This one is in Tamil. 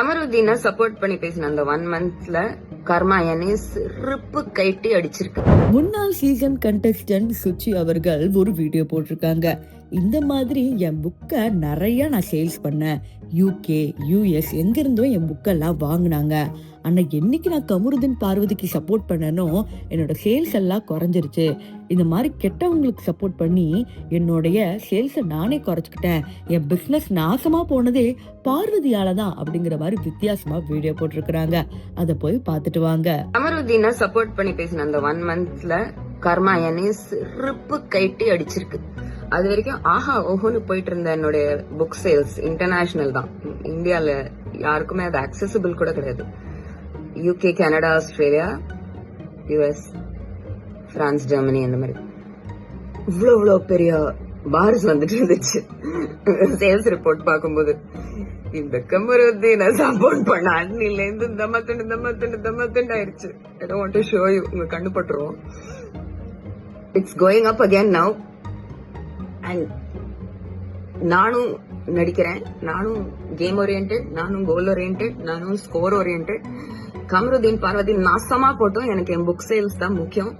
அமருதீனை சப்போர்ட் பண்ணி பேசின அந்த 1 மந்த்ல கர்மா என்னை சிரிப்பு கைட்டி அடிச்சிருக்கு. முன்னாள் சீசன் கண்டஸ்டன்ட் சுச்சி அவர்கள் ஒரு வீடியோ போட்டிருக்காங்க. இந்த மாதிரி என் புக்கை நிறைய நான் சேல்ஸ் பண்ணேன். யூகே, யூஎஸ் எங்கிருந்தோ என் புக்கெல்லாம் வாங்கினாங்க. ஆனா என்னைக்கு நான் கமருதீன் பார்வதிக்கு சப்போர்ட் பண்ணனோ என்னோட சேல்ஸ் எல்லாம் குறைஞ்சிருச்சு. இந்த மாதிரி கெட்டவங்களுக்கு சப்போர்ட் பண்ணி என்னுடைய சேல்ஸை நானே குறைச்சிக்கிட்டேன். என் பிஸ்னஸ் நாசமா போனதே பார்வதியால தான் அப்படிங்கிற மாதிரி வித்தியாசமா வீடியோ போட்டிருக்கிறாங்க. அதை போய் பார்த்துட்டு வாங்க. அமருதீனை சப்போர்ட் பண்ணி பேசின அந்த 1 மந்த்ல கர்மா என்னை சிரிப்பு கைட்டி அடிச்சிருக்கு. அது வரைக்கும் ஆஹா ஓஹோன்னு போயிட்டு இருந்த என்னுடைய புக் சேல்ஸ் இன்டர்நேஷனல் தான். இந்தியால யாருக்குமே அது அக்சசிபிள் கூட கிடையாது. UK, Canada, Australia, US, France, Germany அந்த மாதிரி இவ்வளவு பெரிய பார்ஸ் வந்துட்டு இருந்துச்சு. சேல்ஸ் ரிப்போர்ட் பார்க்கும்போது இந்த கமருதீனை சப்போர்ட் பண்ண அண்ணில இருந்து தம்மத்துண்டு ஆயிடுச்சு. I don't want to show you. உங்க கண்ணு பட்டுரும். It's going up again now. And நானும் நடிக்கிறேன், நானும் கேம் ஓரியன்டட், நானும் கோல் ஓரியன்டட், நானும் ஸ்கோர் ஓரியன்டட். கமருதீன் பார்வதி நாசமா போட்டோம், எனக்கு என் புக் சேல்ஸ் தான் முக்கியம்.